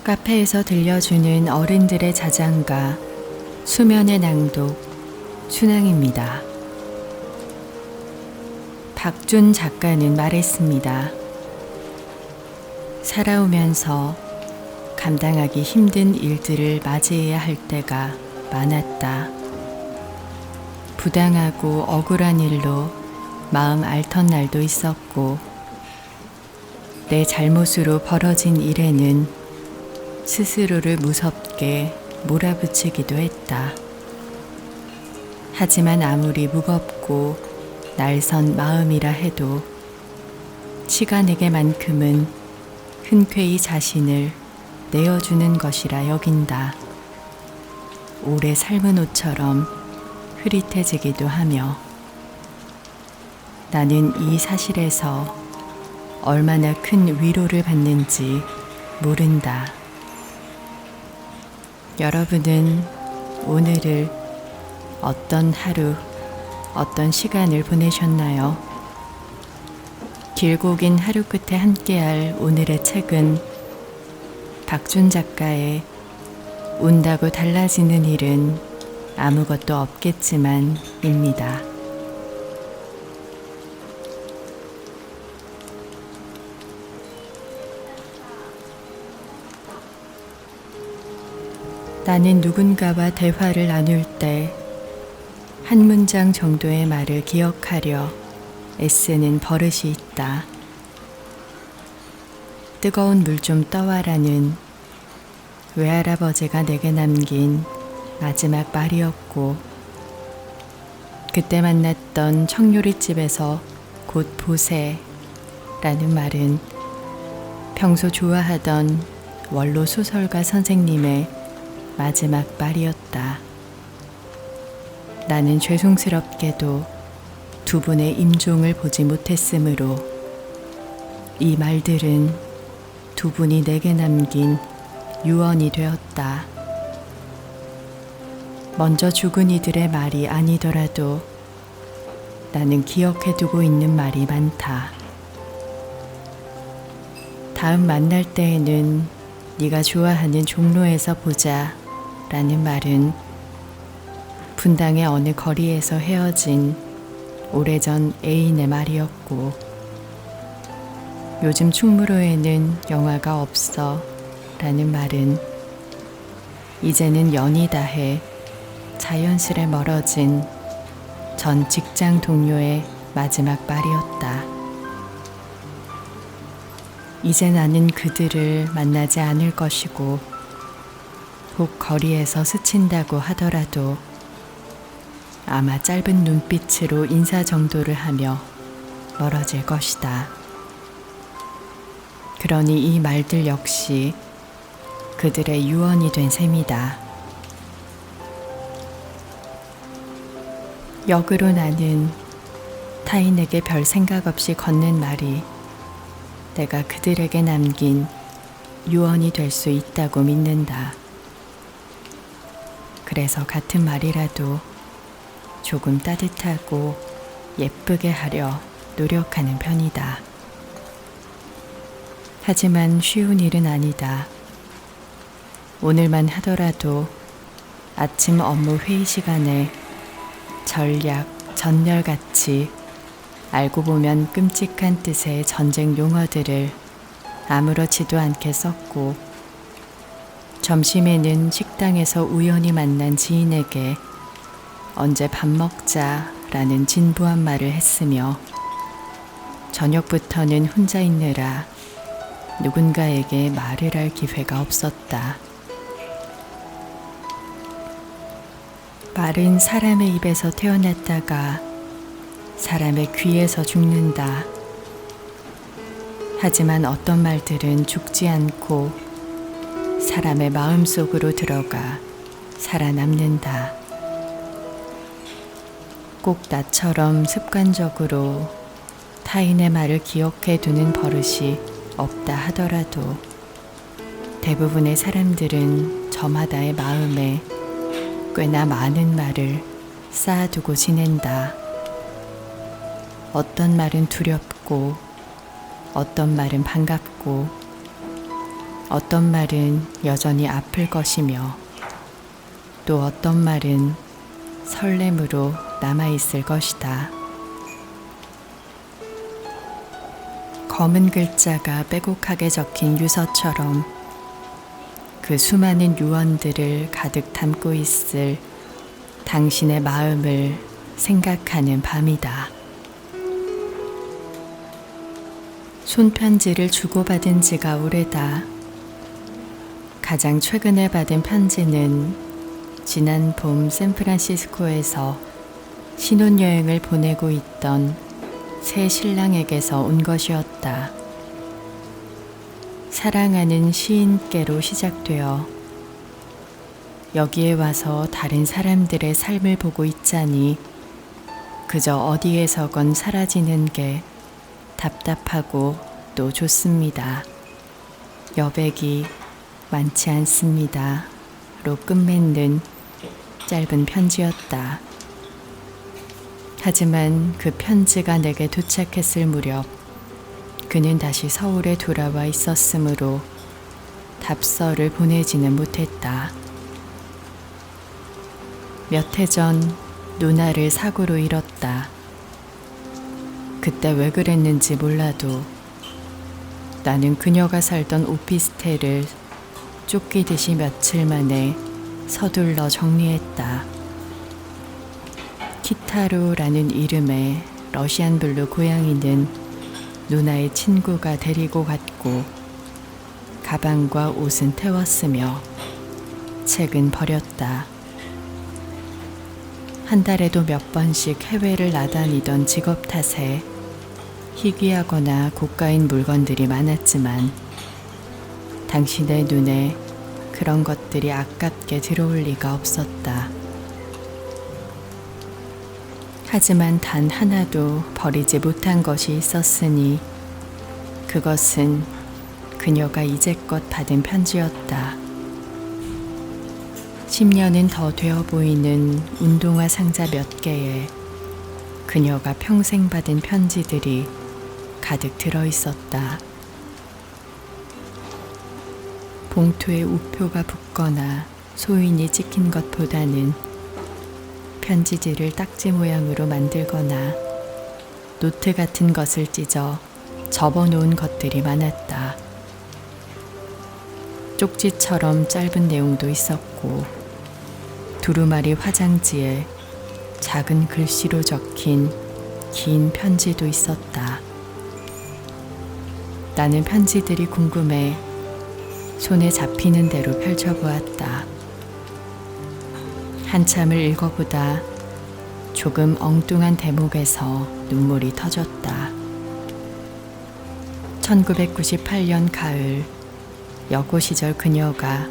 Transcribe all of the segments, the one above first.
카페에서 들려주는 어른들의 자장가, 수면의 낭독, 춘향입니다. 박준 작가는 말했습니다. 살아오면서 감당하기 힘든 일들을 맞이해야 할 때가 많았다. 부당하고 억울한 일로 마음 앓던 날도 있었고, 내 잘못으로 벌어진 일에는 스스로를 무섭게 몰아붙이기도 했다. 하지만 아무리 무겁고 날선 마음이라 해도 시간에게만큼은 흔쾌히 자신을 내어주는 것이라 여긴다. 오래 삶은 옷처럼 흐릿해지기도 하며, 나는 이 사실에서 얼마나 큰 위로를 받는지 모른다. 여러분은 오늘을 어떤 하루, 어떤 시간을 보내셨나요? 길고 긴 하루 끝에 함께할 오늘의 책은 박준 작가의 운다고 달라지는 일은 아무것도 없겠지만 입니다. 나는 누군가와 대화를 나눌 때 한 문장 정도의 말을 기억하려 애쓰는 버릇이 있다. 뜨거운 물 좀 떠와라는 외할아버지가 내게 남긴 마지막 말이었고, 그때 만났던 청요리집에서 곧 보세 라는 말은 평소 좋아하던 원로 소설가 선생님의 마지막 말이었다. 나는 죄송스럽게도 두 분의 임종을 보지 못했으므로 이 말들은 두 분이 내게 남긴 유언이 되었다. 먼저 죽은 이들의 말이 아니더라도 나는 기억해두고 있는 말이 많다. 다음 만날 때에는 네가 좋아하는 종로에서 보자 라는 말은 분당의 어느 거리에서 헤어진 오래전 애인의 말이었고, 요즘 충무로에는 영화가 없어 라는 말은 이제는 연이 다해 자연스레 멀어진 전 직장 동료의 마지막 말이었다. 이제 나는 그들을 만나지 않을 것이고, 혹 거리에서 스친다고 하더라도 아마 짧은 눈빛으로 인사 정도를 하며 멀어질 것이다. 그러니 이 말들 역시 그들의 유언이 된 셈이다. 역으로 나는 타인에게 별 생각 없이 건넨 말이 내가 그들에게 남긴 유언이 될 수 있다고 믿는다. 그래서 같은 말이라도 조금 따뜻하고 예쁘게 하려 노력하는 편이다. 하지만 쉬운 일은 아니다. 오늘만 하더라도 아침 업무 회의 시간에 전략, 전렬같이 알고 보면 끔찍한 뜻의 전쟁 용어들을 아무렇지도 않게 썼고, 점심에는 식당에서 우연히 만난 지인에게 언제 밥 먹자 라는 진부한 말을 했으며, 저녁부터는 혼자 있느라 누군가에게 말을 할 기회가 없었다. 말은 사람의 입에서 태어났다가 사람의 귀에서 죽는다. 하지만 어떤 말들은 죽지 않고 사람의 마음속으로 들어가 살아남는다. 꼭 나처럼 습관적으로 타인의 말을 기억해 두는 버릇이 없다 하더라도 대부분의 사람들은 저마다의 마음에 꽤나 많은 말을 쌓아두고 지낸다. 어떤 말은 두렵고, 어떤 말은 반갑고, 어떤 말은 여전히 아플 것이며 또 어떤 말은 설렘으로 남아있을 것이다. 검은 글자가 빼곡하게 적힌 유서처럼 그 수많은 유언들을 가득 담고 있을 당신의 마음을 생각하는 밤이다. 손편지를 주고받은 지가 오래다. 가장 최근에 받은 편지는 지난 봄 샌프란시스코에서 신혼여행을 보내고 있던 새 신랑에게서 온 것이었다. 사랑하는 시인께로 시작되어 여기에 와서 다른 사람들의 삶을 보고 있자니 그저 어디에서건 사라지는 게 답답하고 또 좋습니다. 여백이 많지 않습니다. 로 끝맺는 짧은 편지였다. 하지만 그 편지가 내게 도착했을 무렵 그는 다시 서울에 돌아와 있었으므로 답서를 보내지는 못했다. 몇 해 전 누나를 사고로 잃었다. 그때 왜 그랬는지 몰라도 나는 그녀가 살던 오피스텔을 쫓기듯이 며칠 만에 서둘러 정리했다. 키타로라는 이름의 러시안 블루 고양이는 누나의 친구가 데리고 갔고 가방과 옷은 태웠으며 책은 버렸다. 한 달에도 몇 번씩 해외를 나다니던 직업 탓에 희귀하거나 고가인 물건들이 많았지만 당신의 눈에 그런 것들이 아깝게 들어올 리가 없었다. 하지만 단 하나도 버리지 못한 것이 있었으니 그것은 그녀가 이제껏 받은 편지였다. 10년은 더 되어 보이는 운동화 상자 몇 개에 그녀가 평생 받은 편지들이 가득 들어 있었다. 봉투에 우표가 붙거나 소인이 찍힌 것보다는 편지지를 딱지 모양으로 만들거나 노트 같은 것을 찢어 접어놓은 것들이 많았다. 쪽지처럼 짧은 내용도 있었고 두루마리 화장지에 작은 글씨로 적힌 긴 편지도 있었다. 나는 편지들이 궁금해 손에 잡히는 대로 펼쳐보았다. 한참을 읽어보다 조금 엉뚱한 대목에서 눈물이 터졌다. 1998년 가을 여고 시절 그녀가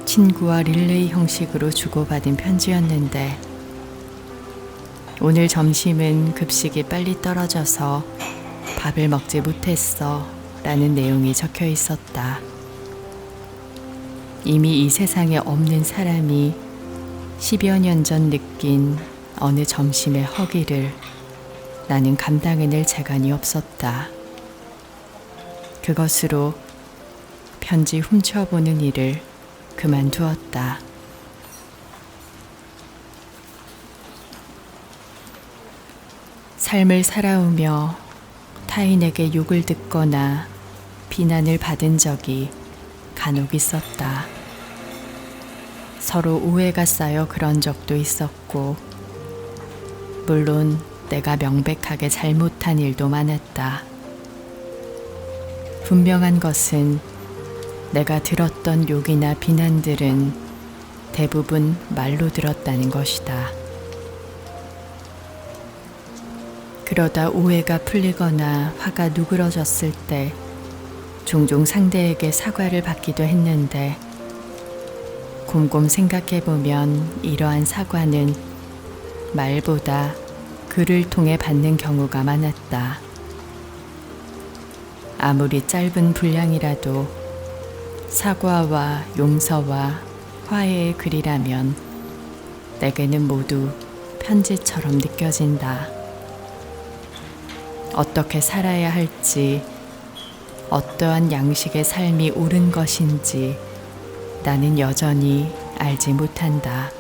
친구와 릴레이 형식으로 주고받은 편지였는데 오늘 점심은 급식이 빨리 떨어져서 밥을 먹지 못했어 라는 내용이 적혀 있었다. 이미 이 세상에 없는 사람이 10여 년 전 느낀 어느 점심의 허기를 나는 감당해낼 재간이 없었다. 그것으로 편지 훔쳐보는 일을 그만두었다. 삶을 살아오며 타인에게 욕을 듣거나 비난을 받은 적이 간혹 있었다. 서로 오해가 쌓여 그런 적도 있었고, 물론 내가 명백하게 잘못한 일도 많았다. 분명한 것은 내가 들었던 욕이나 비난들은 대부분 말로 들었다는 것이다. 그러다 오해가 풀리거나 화가 누그러졌을 때 종종 상대에게 사과를 받기도 했는데 곰곰 생각해보면 이러한 사과는 말보다 글을 통해 받는 경우가 많았다. 아무리 짧은 분량이라도 사과와 용서와 화해의 글이라면 내게는 모두 편지처럼 느껴진다. 어떻게 살아야 할지, 어떠한 양식의 삶이 옳은 것인지 나는 여전히 알지 못한다.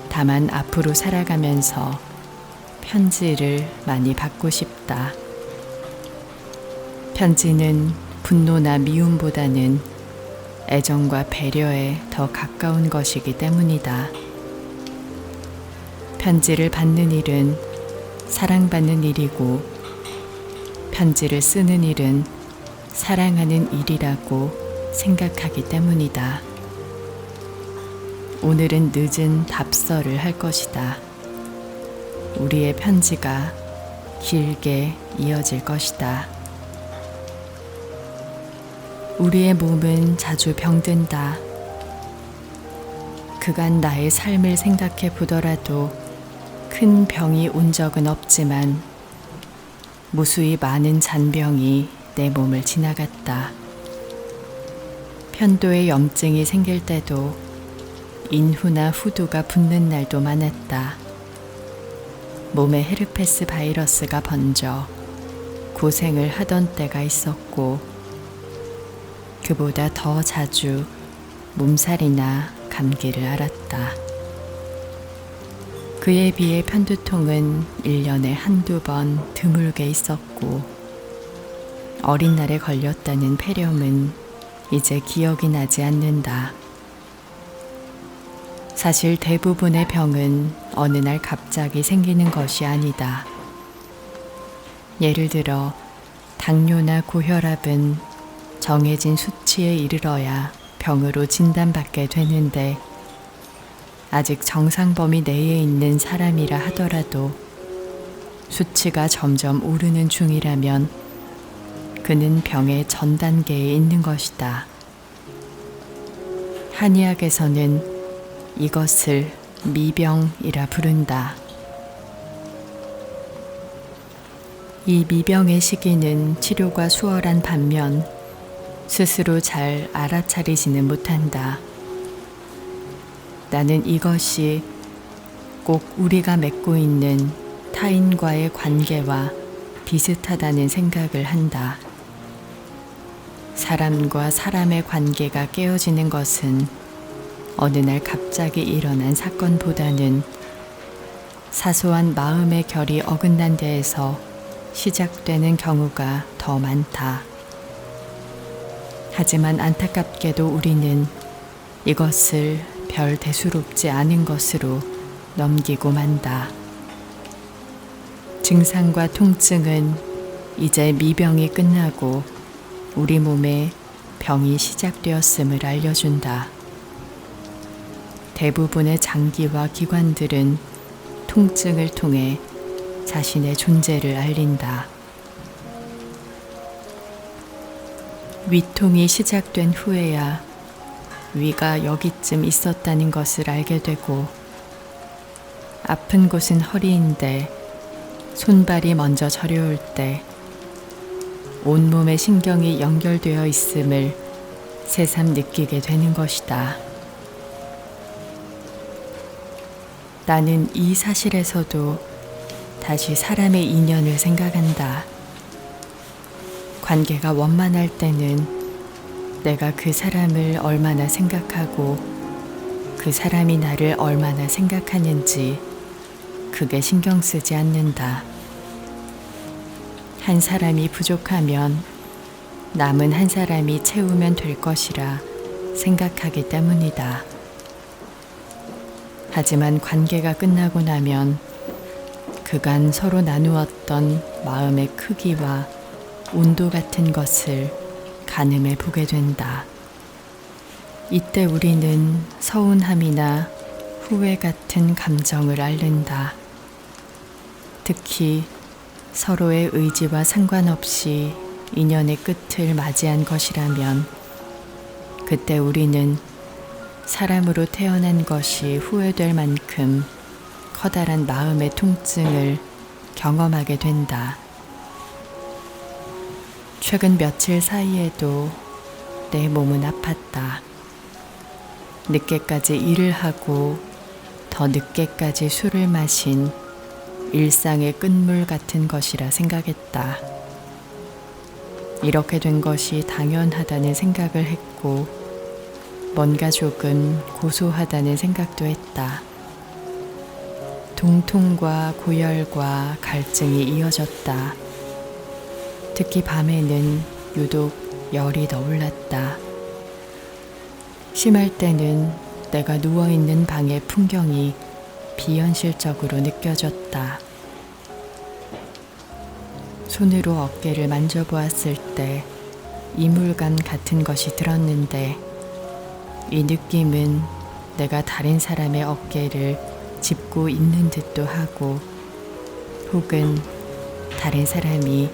다만 앞으로 살아가면서 편지를 많이 받고 싶다. 편지는 분노나 미움보다는 애정과 배려에 더 가까운 것이기 때문이다. 편지를 받는 일은 사랑받는 일이고, 편지를 쓰는 일은 사랑하는 일이라고 생각하기 때문이다. 오늘은 늦은 답서를 할 것이다. 우리의 편지가 길게 이어질 것이다. 우리의 몸은 자주 병든다. 그간 나의 삶을 생각해 보더라도 큰 병이 온 적은 없지만 무수히 많은 잔병이 내 몸을 지나갔다. 편도에 염증이 생길 때도 인후나 후두가 붓는 날도 많았다. 몸에 헤르페스 바이러스가 번져 고생을 하던 때가 있었고, 그보다 더 자주 몸살이나 감기를 앓았다. 그에 비해 편두통은 1년에 한두 번 드물게 있었고, 어린 날에 걸렸다는 폐렴은 이제 기억이 나지 않는다. 사실 대부분의 병은 어느 날 갑자기 생기는 것이 아니다. 예를 들어 당뇨나 고혈압은 정해진 수치에 이르러야 병으로 진단받게 되는데, 아직 정상 범위 내에 있는 사람이라 하더라도 수치가 점점 오르는 중이라면 그는 병의 전 단계에 있는 것이다. 한의학에서는 이것을 미병이라 부른다. 이 미병의 시기는 치료가 수월한 반면 스스로 잘 알아차리지는 못한다. 나는 이것이 꼭 우리가 맺고 있는 타인과의 관계와 비슷하다는 생각을 한다. 사람과 사람의 관계가 깨어지는 것은 어느 날 갑자기 일어난 사건보다는 사소한 마음의 결이 어긋난 데에서 시작되는 경우가 더 많다. 하지만 안타깝게도 우리는 이것을 별 대수롭지 않은 것으로 넘기고 만다. 증상과 통증은 이제 미병이 끝나고 우리 몸에 병이 시작되었음을 알려준다. 대부분의 장기와 기관들은 통증을 통해 자신의 존재를 알린다. 위통이 시작된 후에야 위가 여기쯤 있었다는 것을 알게 되고, 아픈 곳은 허리인데 손발이 먼저 저려올 때 온몸의 신경이 연결되어 있음을 새삼 느끼게 되는 것이다. 나는 이 사실에서도 다시 사람의 인연을 생각한다. 관계가 원만할 때는 내가 그 사람을 얼마나 생각하고 그 사람이 나를 얼마나 생각하는지 그게 신경 쓰지 않는다. 한 사람이 부족하면 남은 한 사람이 채우면 될 것이라 생각하기 때문이다. 하지만 관계가 끝나고 나면 그간 서로 나누었던 마음의 크기와 온도 같은 것을 가늠해 보게 된다. 이때 우리는 서운함이나 후회 같은 감정을 앓는다. 특히 서로의 의지와 상관없이 인연의 끝을 맞이한 것이라면 그때 우리는 사람으로 태어난 것이 후회될 만큼 커다란 마음의 통증을 경험하게 된다. 최근 며칠 사이에도 내 몸은 아팠다. 늦게까지 일을 하고 더 늦게까지 술을 마신 일상의 끝물 같은 것이라 생각했다. 이렇게 된 것이 당연하다는 생각을 했고, 뭔가 조금 고소하다는 생각도 했다. 동통과 고열과 갈증이 이어졌다. 특히 밤에는 유독 열이 더 올랐다. 심할 때는 내가 누워있는 방의 풍경이 비현실적으로 느껴졌다. 손으로 어깨를 만져보았을 때 이물감 같은 것이 들었는데, 이 느낌은 내가 다른 사람의 어깨를 짚고 있는 듯도 하고, 혹은 다른 사람이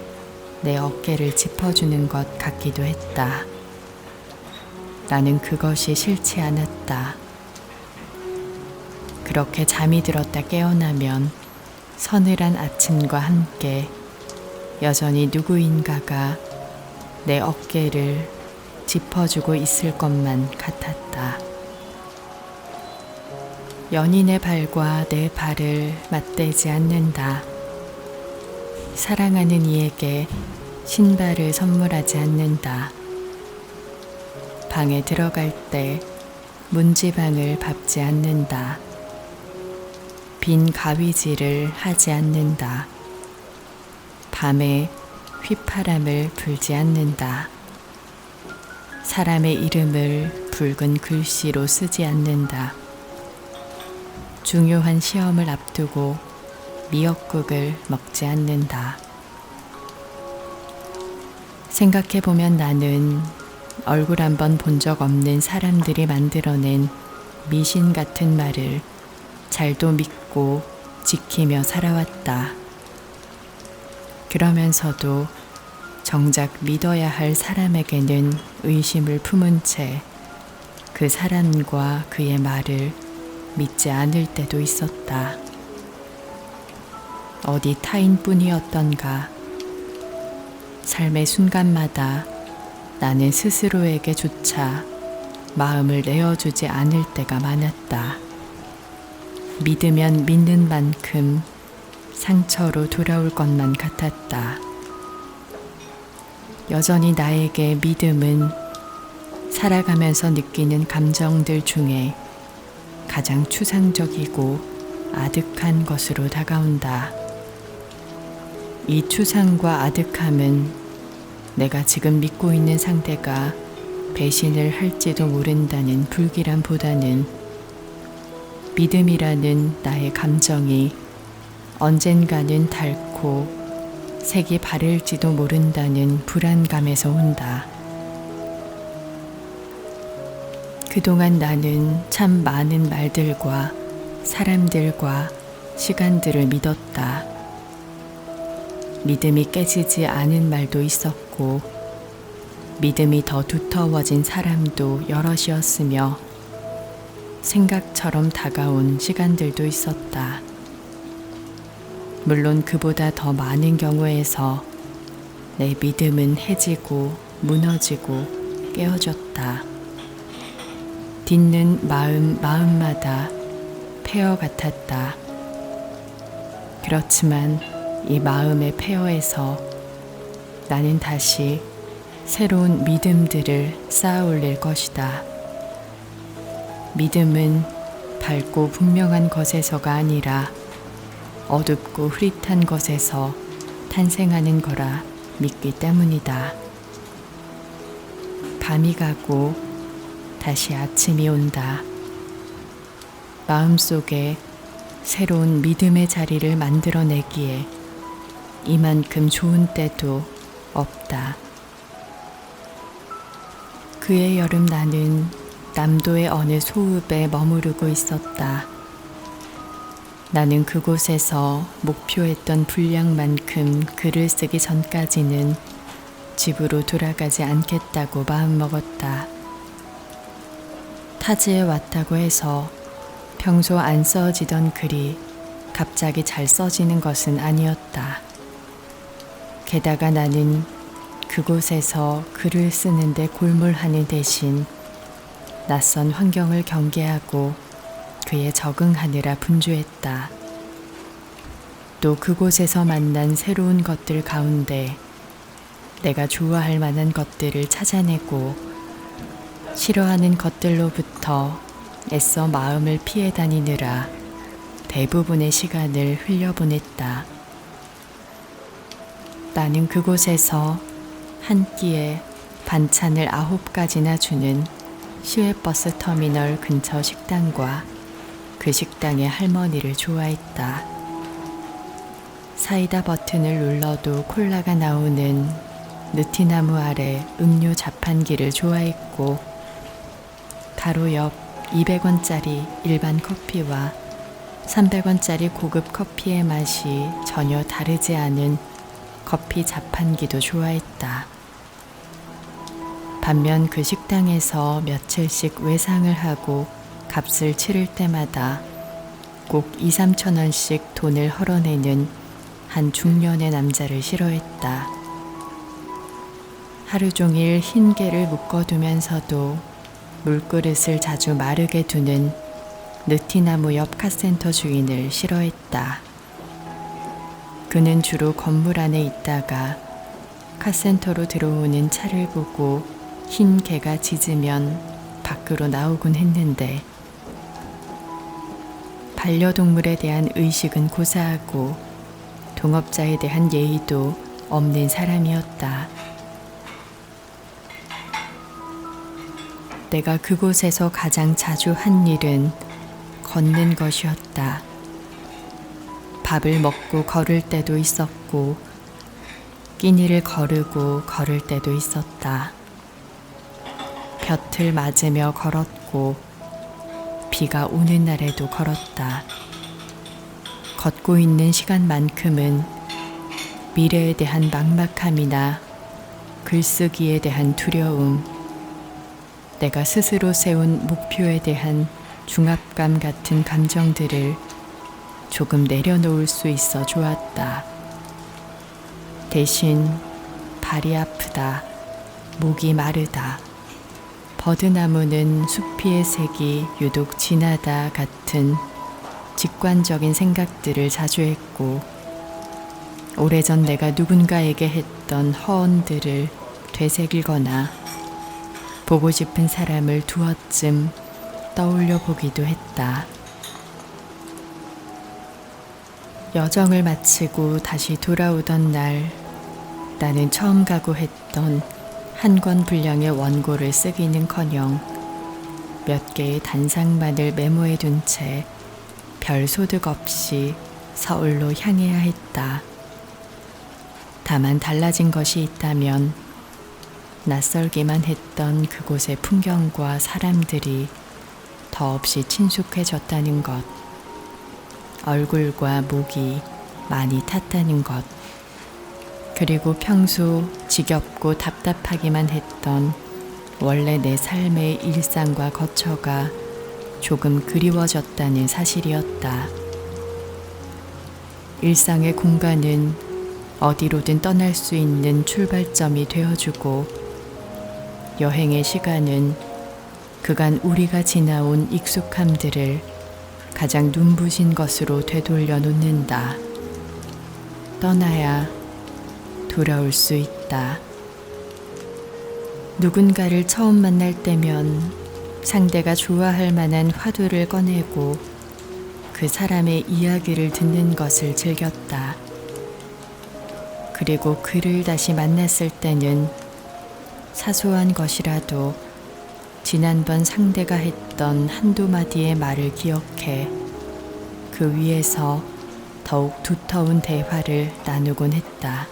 내 어깨를 짚어주는 것 같기도 했다. 나는 그것이 싫지 않았다. 그렇게 잠이 들었다 깨어나면 서늘한 아침과 함께 여전히 누구인가가 내 어깨를 짚어주고 있을 것만 같았다. 연인의 발과 내 발을 맞대지 않는다. 사랑하는 이에게 신발을 선물하지 않는다. 방에 들어갈 때 문지방을 밟지 않는다. 빈 가위질을 하지 않는다. 밤에 휘파람을 불지 않는다. 사람의 이름을 붉은 글씨로 쓰지 않는다. 중요한 시험을 앞두고 미역국을 먹지 않는다. 생각해보면 나는 얼굴 한번 본 적 없는 사람들이 만들어낸 미신 같은 말을 잘도 믿고 지키며 살아왔다. 그러면서도 정작 믿어야 할 사람에게는 의심을 품은 채 그 사람과 그의 말을 믿지 않을 때도 있었다. 어디 타인뿐이었던가. 삶의 순간마다 나는 스스로에게조차 마음을 내어주지 않을 때가 많았다. 믿으면 믿는 만큼 상처로 돌아올 것만 같았다. 여전히 나에게 믿음은 살아가면서 느끼는 감정들 중에 가장 추상적이고 아득한 것으로 다가온다. 이 추상과 아득함은 내가 지금 믿고 있는 상대가 배신을 할지도 모른다는 불길함보다는 믿음이라는 나의 감정이 언젠가는 닳고 색이 바를지도 모른다는 불안감에서 온다. 그동안 나는 참 많은 말들과 사람들과 시간들을 믿었다. 믿음이 깨지지 않은 말도 있었고, 믿음이 더 두터워진 사람도 여럿이었으며, 생각처럼 다가온 시간들도 있었다. 물론 그보다 더 많은 경우에서 내 믿음은 해지고 무너지고 깨어졌다. 딛는 마음마다 폐허 같았다. 그렇지만 이 마음의 폐허에서 나는 다시 새로운 믿음들을 쌓아 올릴 것이다. 믿음은 밝고 분명한 것에서가 아니라 어둡고 흐릿한 것에서 탄생하는 거라 믿기 때문이다. 밤이 가고 다시 아침이 온다. 마음속에 새로운 믿음의 자리를 만들어내기에 이만큼 좋은 때도 없다. 그의 여름 나는 남도의 어느 소읍에 머무르고 있었다. 나는 그곳에서 목표했던 분량만큼 글을 쓰기 전까지는 집으로 돌아가지 않겠다고 마음먹었다. 타지에 왔다고 해서 평소 안 써지던 글이 갑자기 잘 써지는 것은 아니었다. 게다가 나는 그곳에서 글을 쓰는데 골몰하는 대신 낯선 환경을 경계하고 그에 적응하느라 분주했다. 또 그곳에서 만난 새로운 것들 가운데 내가 좋아할 만한 것들을 찾아내고 싫어하는 것들로부터 애써 마음을 피해 다니느라 대부분의 시간을 흘려보냈다. 나는 그곳에서 한 끼에 반찬을 9가지나 주는 시외버스 터미널 근처 식당과 그 식당의 할머니를 좋아했다. 사이다 버튼을 눌러도 콜라가 나오는 느티나무 아래 음료 자판기를 좋아했고, 바로 옆 200원짜리 일반 커피와 300원짜리 고급 커피의 맛이 전혀 다르지 않은 커피 자판기도 좋아했다. 반면 그 식당에서 며칠씩 외상을 하고 값을 치를 때마다 꼭 2~3천 원씩 돈을 헐어내는 한 중년의 남자를 싫어했다. 하루 종일 흰 개를 묶어두면서도 물그릇을 자주 마르게 두는 느티나무 옆 카센터 주인을 싫어했다. 그는 주로 건물 안에 있다가 카센터로 들어오는 차를 보고 흰 개가 짖으면 밖으로 나오곤 했는데, 반려동물에 대한 의식은 고사하고 동업자에 대한 예의도 없는 사람이었다. 내가 그곳에서 가장 자주 한 일은 걷는 것이었다. 밥을 먹고 걸을 때도 있었고, 끼니를 거르고 걸을 때도 있었다. 볕을 맞으며 걸었고, 비가 오는 날에도 걸었다. 걷고 있는 시간만큼은 미래에 대한 막막함이나 글쓰기에 대한 두려움, 내가 스스로 세운 목표에 대한 중압감 같은 감정들을 조금 내려놓을 수 있어 좋았다. 대신 발이 아프다, 목이 마르다, 버드나무는 수피의 색이 유독 진하다 같은 직관적인 생각들을 자주 했고, 오래전 내가 누군가에게 했던 허언들을 되새기거나 보고 싶은 사람을 두어쯤 떠올려 보기도 했다. 여정을 마치고 다시 돌아오던 날, 나는 처음 각오했던 한 권 분량의 원고를 쓰기는커녕 몇 개의 단상만을 메모해 둔 채 별 소득 없이 서울로 향해야 했다. 다만 달라진 것이 있다면 낯설기만 했던 그곳의 풍경과 사람들이 더없이 친숙해졌다는 것, 얼굴과 목이 많이 탔다는 것, 그리고 평소 지겹고 답답하기만 했던 원래 내 삶의 일상과 거처가 조금 그리워졌다는 사실이었다. 일상의 공간은 어디로든 떠날 수 있는 출발점이 되어주고, 여행의 시간은 그간 우리가 지나온 익숙함들을 가장 눈부신 것으로 되돌려 놓는다. 떠나야 돌아올 수 있다. 누군가를 처음 만날 때면 상대가 좋아할 만한 화두를 꺼내고 그 사람의 이야기를 듣는 것을 즐겼다. 그리고 그를 다시 만났을 때는 사소한 것이라도 지난번 상대가 했던 한두 마디의 말을 기억해 그 위에서 더욱 두터운 대화를 나누곤 했다.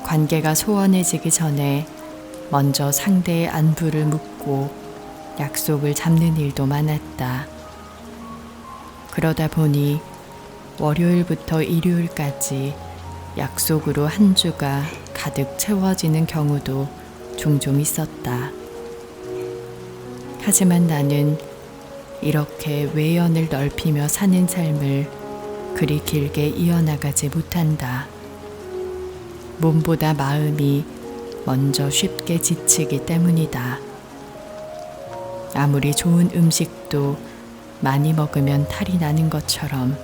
관계가 소원해지기 전에 먼저 상대의 안부를 묻고 약속을 잡는 일도 많았다. 그러다 보니 월요일부터 일요일까지 약속으로 한 주가 가득 채워지는 경우도 종종 있었다. 하지만 나는 이렇게 외연을 넓히며 사는 삶을 그리 길게 이어나가지 못한다. 몸보다 마음이 먼저 쉽게 지치기 때문이다. 아무리 좋은 음식도 많이 먹으면 탈이 나는 것처럼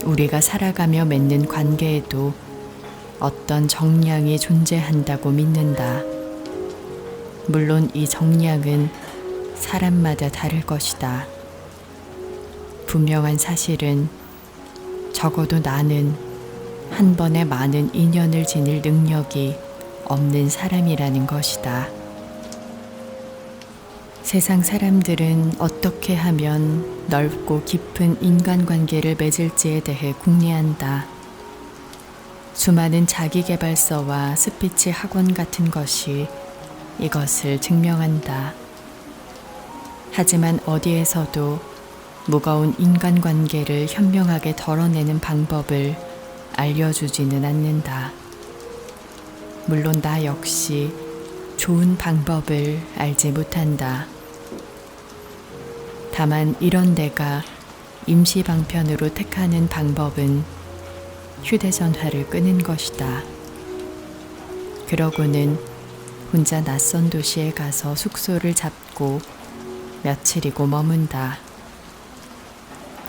우리가 살아가며 맺는 관계에도 어떤 정량이 존재한다고 믿는다. 물론 이 정량은 사람마다 다를 것이다. 분명한 사실은 적어도 나는 한 번에 많은 인연을 지닐 능력이 없는 사람이라는 것이다. 세상 사람들은 어떻게 하면 넓고 깊은 인간관계를 맺을지에 대해 궁리한다. 수많은 자기계발서와 스피치 학원 같은 것이 이것을 증명한다. 하지만 어디에서도 무거운 인간관계를 현명하게 덜어내는 방법을 알려주지는 않는다. 물론 나 역시 좋은 방법을 알지 못한다. 다만 이런 내가 임시방편으로 택하는 방법은 휴대전화를 끄는 것이다. 그러고는 혼자 낯선 도시에 가서 숙소를 잡고 며칠이고 머문다.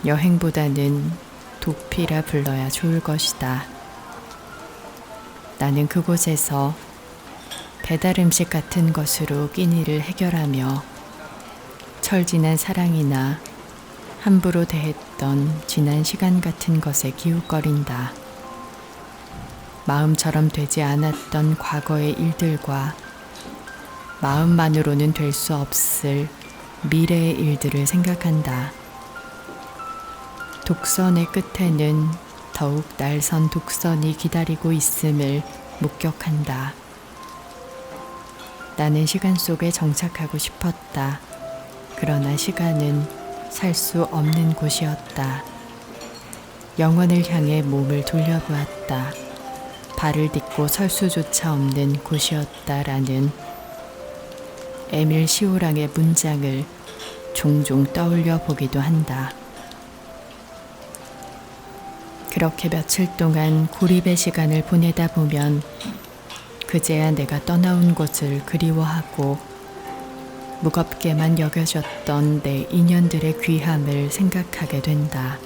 여행보다는 도피라 불러야 좋을 것이다. 나는 그곳에서 배달 음식 같은 것으로 끼니를 해결하며 철지난 사랑이나 함부로 대했던 지난 시간 같은 것에 기웃거린다. 마음처럼 되지 않았던 과거의 일들과 마음만으로는 될 수 없을 미래의 일들을 생각한다. 독선의 끝에는 더욱 날선 독선이 기다리고 있음을 목격한다. 나는 시간 속에 정착하고 싶었다. 그러나 시간은 살 수 없는 곳이었다. 영원을 향해 몸을 돌려보았다. 발을 딛고 설 수조차 없는 곳이었다라는 에밀 시오랑의 문장을 종종 떠올려 보기도 한다. 그렇게 며칠 동안 고립의 시간을 보내다 보면 그제야 내가 떠나온 곳을 그리워하고 무겁게만 여겨졌던 내 인연들의 귀함을 생각하게 된다.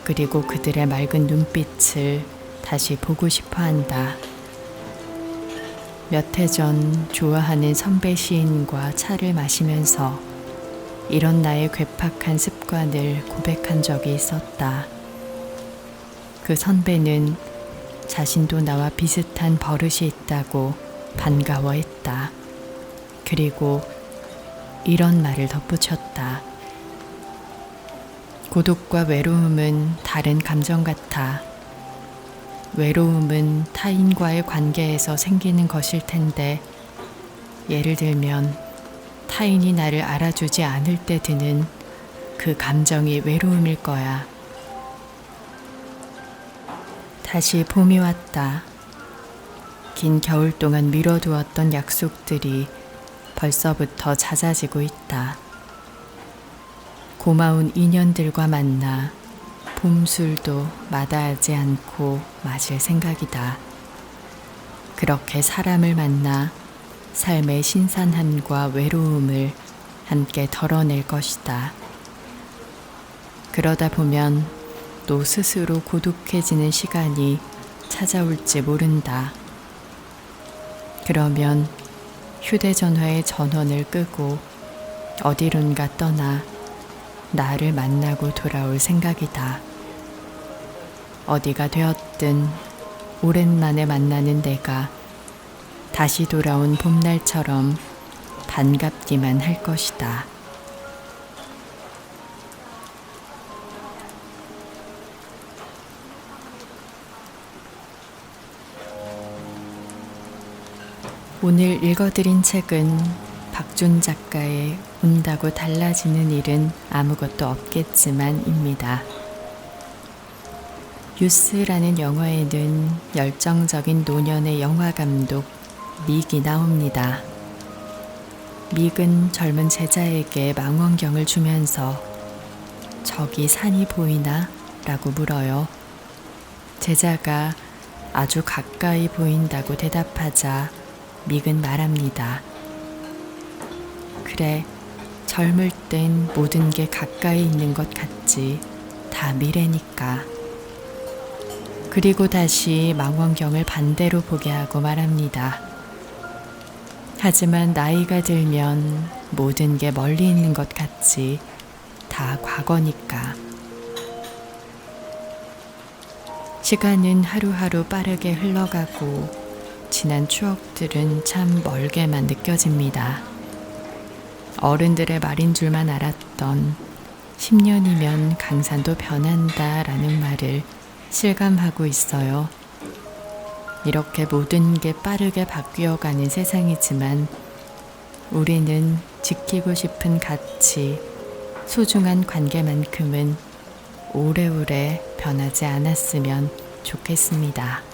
그리고 그들의 맑은 눈빛을 다시 보고 싶어 한다. 몇 해 전 좋아하는 선배 시인과 차를 마시면서 이런 나의 괴팍한 습관을 고백한 적이 있었다. 그 선배는 자신도 나와 비슷한 버릇이 있다고 반가워했다. 그리고 이런 말을 덧붙였다. 고독과 외로움은 다른 감정 같아. 외로움은 타인과의 관계에서 생기는 것일 텐데, 예를 들면 타인이 나를 알아주지 않을 때 드는 그 감정이 외로움일 거야. 다시 봄이 왔다. 긴 겨울 동안 미뤄두었던 약속들이 벌써부터 잦아지고 있다. 고마운 인연들과 만나 봄술도 마다하지 않고 마실 생각이다. 그렇게 사람을 만나 삶의 신선함과 외로움을 함께 덜어낼 것이다. 그러다 보면 또 스스로 고독해지는 시간이 찾아올지 모른다. 그러면 휴대전화의 전원을 끄고 어디론가 떠나 나를 만나고 돌아올 생각이다. 어디가 되었든 오랜만에 만나는 내가 다시 돌아온 봄날처럼 반갑기만 할 것이다. 오늘 읽어드린 책은 박준 작가의 운다고 달라지는 일은 아무것도 없겠지만입니다. 유스라는 영화에는 열정적인 노년의 영화감독 믹이 나옵니다. 믹은 젊은 제자에게 망원경을 주면서 저기 산이 보이나? 라고 물어요. 제자가 아주 가까이 보인다고 대답하자 믹은 말합니다. 그래, 젊을 땐 모든 게 가까이 있는 것 같지. 다 미래니까. 그리고 다시 망원경을 반대로 보게 하고 말합니다. 하지만 나이가 들면 모든 게 멀리 있는 것 같지. 다 과거니까. 시간은 하루하루 빠르게 흘러가고 지난 추억들은 참 멀게만 느껴집니다. 어른들의 말인 줄만 알았던 10년이면 강산도 변한다 라는 말을 실감하고 있어요. 이렇게 모든 게 빠르게 바뀌어가는 세상이지만 우리는 지키고 싶은 가치, 소중한 관계만큼은 오래오래 변하지 않았으면 좋겠습니다.